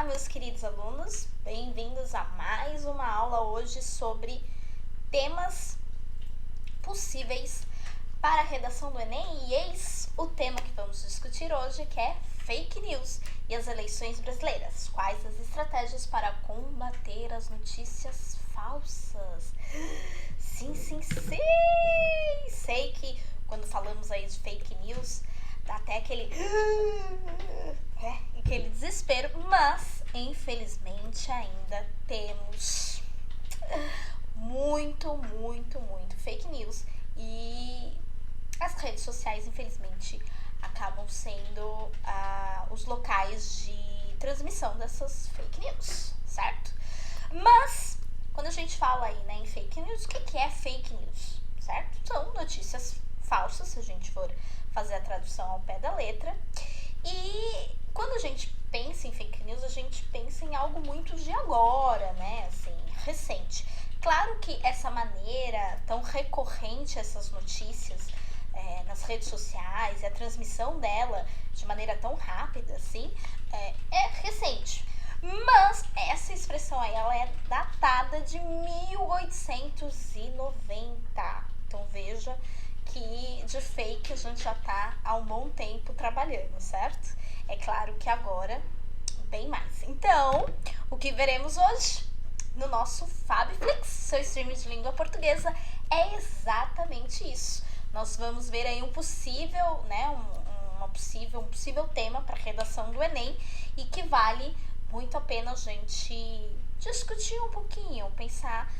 Olá, meus queridos alunos, bem-vindos a mais uma aula hoje sobre temas possíveis para a redação do Enem. E eis o tema que vamos discutir hoje, que é fake news e as eleições brasileiras. Quais as estratégias para combater as notícias falsas? Sim, sei que quando falamos aí de fake news, dá até aquele desespero, mas infelizmente ainda temos muito fake news e as redes sociais, infelizmente, acabam sendo os locais de transmissão dessas fake news, certo? Mas quando a gente fala aí, né, em fake news, o que é fake news, certo? São notícias falsas, se a gente for fazer a tradução ao pé da letra. E quando a gente pensa em fake news, a gente pensa em algo muito de agora, né, assim, recente. Claro que essa maneira tão recorrente, essas notícias nas redes sociais e a transmissão dela de maneira tão rápida, assim, é recente. Mas essa expressão aí, ela é datada de 1890. Então veja que de fake a gente já tá há um bom tempo trabalhando, certo? É claro que agora, bem mais. Então, o que veremos hoje no nosso Fabflix, seu streaming de língua portuguesa, é exatamente isso. Nós vamos ver aí um possível, né, um possível tema para redação do Enem e que vale muito a pena a gente discutir um pouquinho, pensar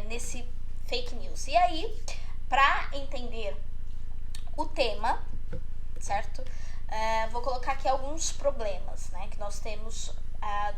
nesse fake news. E aí, para entender o tema, certo? Vou colocar aqui alguns problemas, né, que nós temos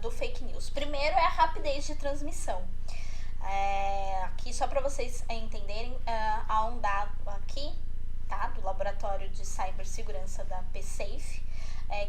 do fake news. Primeiro é a rapidez de transmissão. Aqui só para vocês entenderem, há um dado aqui, tá, do Laboratório de Cibersegurança da PSafe,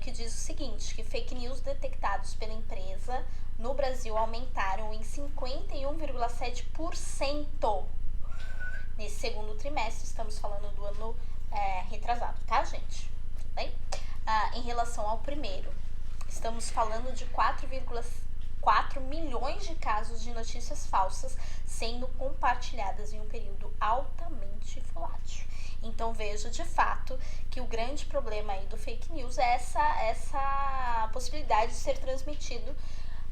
que diz o seguinte, que fake news detectados pela empresa no Brasil aumentaram em 51,7% nesse segundo trimestre. Estamos falando do ano retrasado, tá, gente? Tudo bem? Em relação ao primeiro, estamos falando de 4,4 milhões de casos de notícias falsas sendo compartilhadas em um período altamente volátil. Então vejo de fato que o grande problema aí do fake news é essa possibilidade de ser transmitido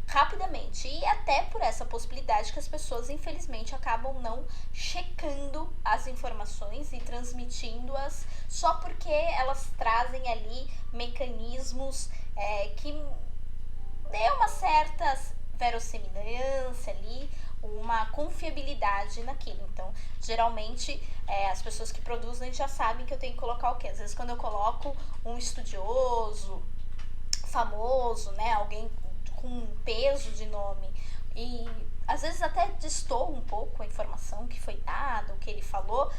rapidamente, e até por essa possibilidade que as pessoas infelizmente acabam não checando as informações e transmitindo-as só porque elas trazem ali mecanismos que dê uma certa verossimilhança ali, uma confiabilidade naquilo. Então, geralmente, as pessoas que produzem já sabem que eu tenho que colocar o quê? Às vezes, quando eu coloco um estudioso famoso, né, alguém com peso de nome, e às vezes até distou um pouco a informação que foi dada, o que ele falou,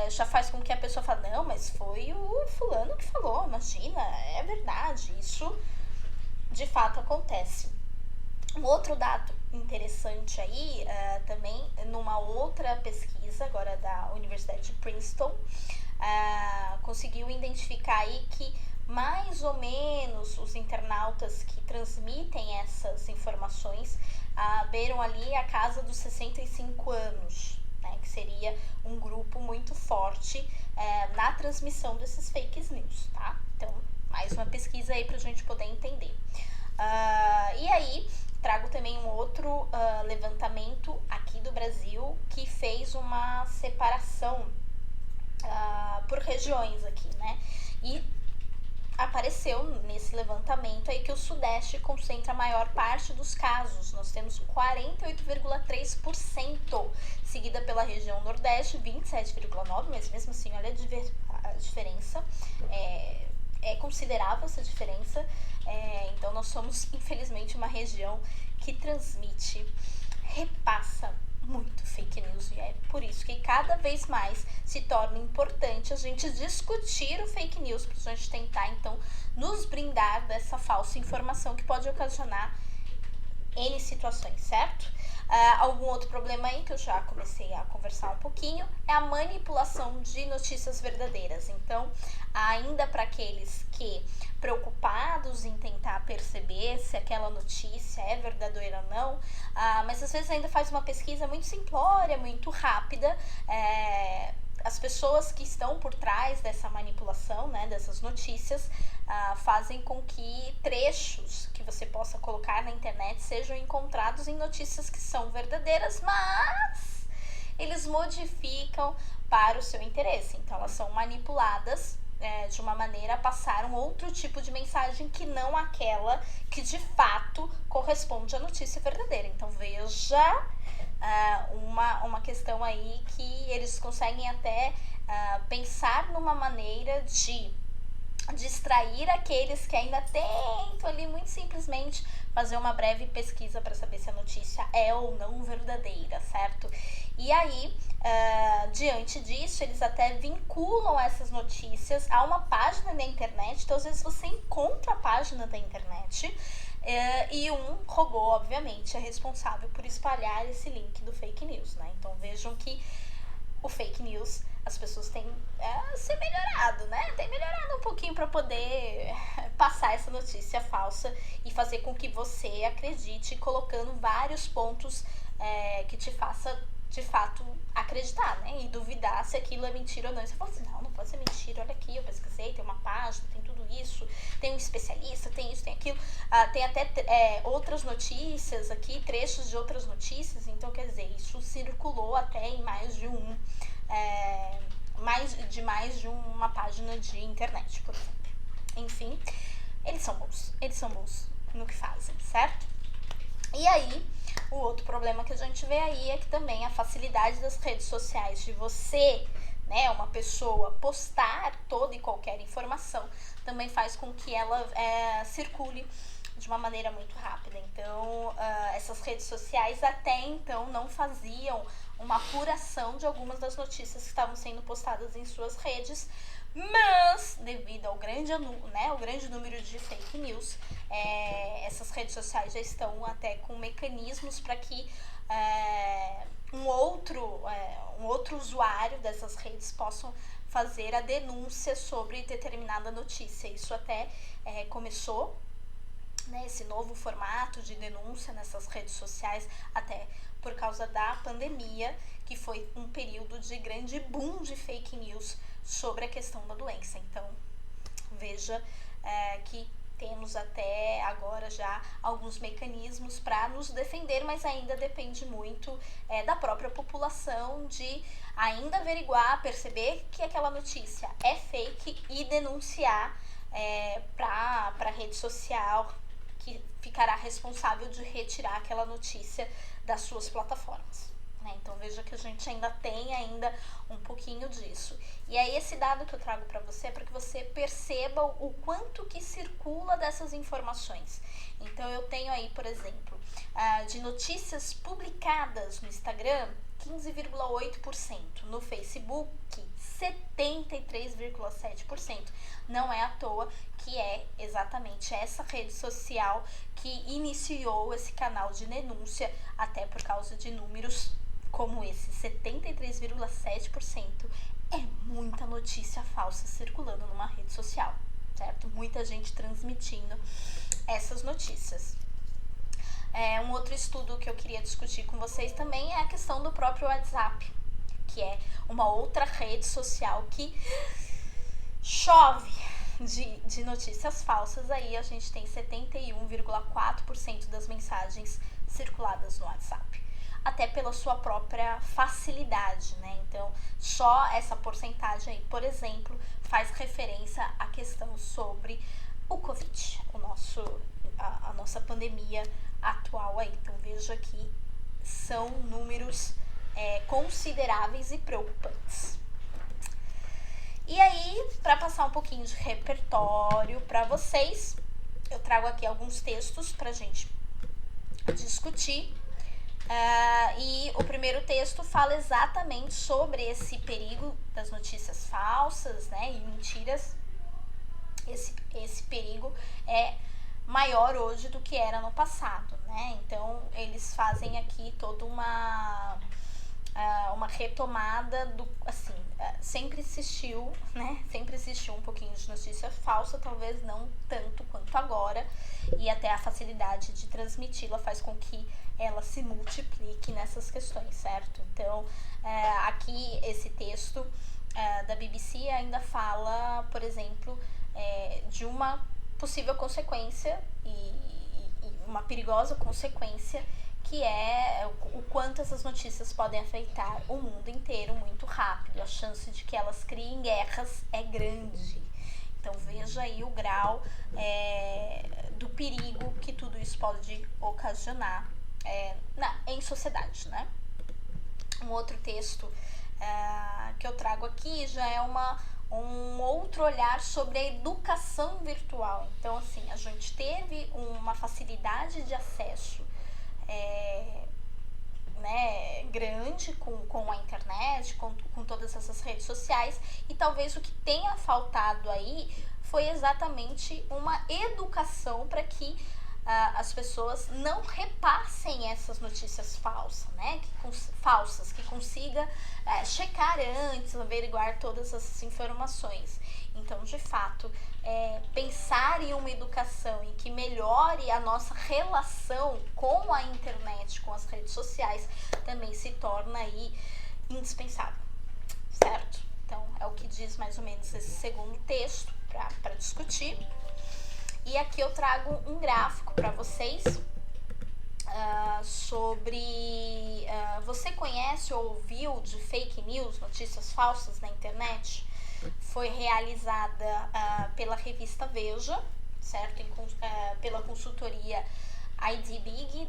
já faz com que a pessoa fale, não, mas foi o fulano que falou, imagina, é verdade, isso de fato acontece. Um outro dado interessante aí, também numa outra pesquisa, agora da Universidade de Princeton, conseguiu identificar aí que mais ou menos os internautas que transmitem essas informações beiram ali a casa dos 65 anos, né, que seria um grupo muito forte na transmissão desses fake news, tá? Então, mais uma pesquisa aí pra gente poder entender. E aí, trago também um outro levantamento aqui do Brasil que fez uma separação por regiões aqui, né? E apareceu nesse levantamento aí que o Sudeste concentra a maior parte dos casos. Nós temos 48,3%, seguida pela região Nordeste, 27,9%, mas mesmo assim, olha a diferença. É considerável essa diferença. Então, nós somos, infelizmente, uma região que transmite, repassa muito fake news, e é por isso que cada vez mais se torna importante a gente discutir o fake news, para a gente tentar, então, nos brindar dessa falsa informação que pode ocasionar N situações, certo? Algum outro problema aí que eu já comecei a conversar um pouquinho é a manipulação de notícias verdadeiras. Então, ainda para aqueles que, preocupados em tentar perceber se aquela notícia é verdadeira ou não, mas às vezes ainda faz uma pesquisa muito simplória, muito rápida. As pessoas que estão por trás dessa manipulação, né, dessas notícias, fazem com que trechos que você possa colocar na internet sejam encontrados em notícias que são verdadeiras, mas eles modificam para o seu interesse. Então elas são manipuladas de uma maneira a passar um outro tipo de mensagem que não aquela que de fato corresponde à notícia verdadeira. Então veja uma questão aí que eles conseguem até pensar numa maneira de distrair aqueles que ainda tentam ali muito simplesmente fazer uma breve pesquisa para saber se a notícia é ou não verdadeira, certo? E aí, diante disso, eles até vinculam essas notícias a uma página da internet. Então, às vezes você encontra a página da internet e um robô, obviamente, é responsável por espalhar esse link do fake news, né? Então, vejam que o fake news, as pessoas têm se melhorado, né? Tem melhorado um pouquinho para poder passar essa notícia falsa e fazer com que você acredite, colocando vários pontos que te faça de fato acreditar, né? E duvidar se aquilo é mentira ou não. E você fala assim, não pode ser mentira, olha aqui, eu pesquisei, tem uma página, tem tudo isso, tem um especialista, tem isso, tem aquilo, tem até outras notícias aqui, trechos de outras notícias. Então, quer dizer, isso circulou até em mais de uma página de internet, por exemplo. Enfim, eles são bons no que fazem, certo? E aí, o outro problema que a gente vê aí é que também a facilidade das redes sociais de você, né, uma pessoa, postar toda e qualquer informação também faz com que ela circule de uma maneira muito rápida. Então, essas redes sociais até então não faziam uma apuração de algumas das notícias que estavam sendo postadas em suas redes, mas devido ao grande número de fake news, essas redes sociais já estão até com mecanismos para que um outro usuário dessas redes possam fazer a denúncia sobre determinada notícia. Isso até começou, né, esse novo formato de denúncia nessas redes sociais, até por causa da pandemia, que foi um período de grande boom de fake news sobre a questão da doença. Então, veja que temos até agora já alguns mecanismos para nos defender, mas ainda depende muito da própria população de ainda averiguar, perceber que aquela notícia é fake e denunciar para a rede social, que ficará responsável de retirar aquela notícia das suas plataformas. Então veja que a gente ainda tem um pouquinho disso. E aí esse dado que eu trago para você é para que você perceba o quanto que circula dessas informações. Então eu tenho aí, por exemplo, de notícias publicadas no Instagram, 15,8%, no Facebook 73,7%. Não é à toa que é exatamente essa rede social que iniciou esse canal de denúncia, até por causa de números como esse. 73,7% é muita notícia falsa circulando numa rede social, certo? Muita gente transmitindo essas notícias. Um outro estudo que eu queria discutir com vocês também é a questão do próprio WhatsApp, que é uma outra rede social que chove de notícias falsas. Aí a gente tem 71,4% das mensagens circuladas no WhatsApp, até pela sua própria facilidade, né? Então, só essa porcentagem aí, por exemplo, faz referência à questão sobre o Covid, a nossa pandemia atual aí. Então, veja que são números consideráveis e preocupantes. E aí, para passar um pouquinho de repertório para vocês, eu trago aqui alguns textos para a gente discutir. E o primeiro texto fala exatamente sobre esse perigo das notícias falsas, né, e mentiras. Esse perigo é maior hoje do que era no passado, né? Então eles fazem aqui toda uma retomada do, assim, sempre existiu, né? Sempre existiu um pouquinho de notícia falsa, talvez não tanto quanto agora. E e até a facilidade de transmiti-la faz com que ela se multiplique nessas questões, certo? Então, aqui esse texto da BBC ainda fala, por exemplo, de uma possível consequência e uma perigosa consequência, que é o quanto essas notícias podem afetar o mundo inteiro muito rápido. A chance de que elas criem guerras é grande. Então veja aí o grau do perigo que tudo isso pode ocasionar em sociedade, né? Um outro texto que eu trago aqui já é um outro olhar sobre a educação virtual. Então, assim, a gente teve uma facilidade de acesso grande com a internet, com todas essas redes sociais, e talvez o que tenha faltado aí foi exatamente uma educação para que as pessoas não repassem essas notícias falsas, né? Que consiga checar antes, averiguar todas essas informações. Então, de fato, pensar em uma educação em que melhore a nossa relação com a internet, com as redes sociais, também se torna aí indispensável, certo? Então, é o que diz mais ou menos esse segundo texto para discutir. E aqui eu trago um gráfico para vocês sobre... você conhece ou ouviu de fake news, notícias falsas na internet? Foi realizada pela revista Veja, certo? Pela consultoria ID Big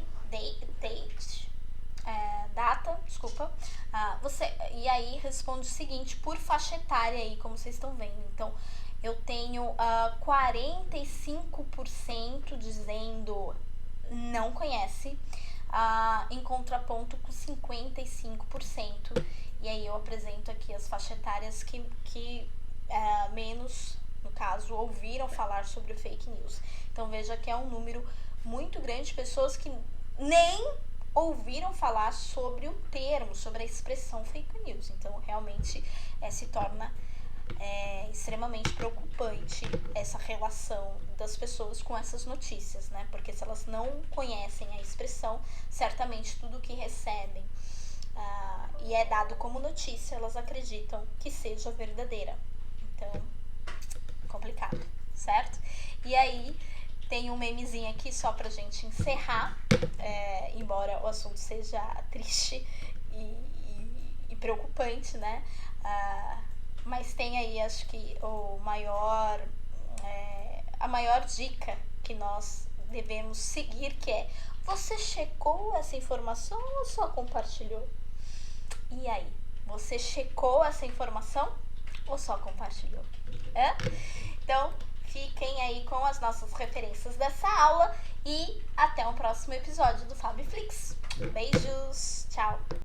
Data, desculpa. E aí responde o seguinte, por faixa etária aí, como vocês estão vendo. Então, eu tenho 45% dizendo não conhece, em contraponto com 55%. E aí eu apresento aqui as faixas etárias que menos, no caso, ouviram falar sobre o fake news. Então veja que é um número muito grande de pessoas que nem ouviram falar sobre o termo, sobre a expressão fake news. Então realmente se torna extremamente preocupante essa relação das pessoas com essas notícias, né? Porque se elas não conhecem a expressão, certamente tudo que recebem e é dado como notícia, elas acreditam que seja verdadeira. Então, complicado, certo? E aí, tem um memezinho aqui só pra gente encerrar, embora o assunto seja triste e preocupante, né? Mas tem aí, acho que a maior dica que nós devemos seguir, que é: você checou essa informação ou só compartilhou? E aí, você checou essa informação ou só compartilhou? Então, fiquem aí com as nossas referências dessa aula e até o próximo episódio do FabiFlix. Beijos, tchau!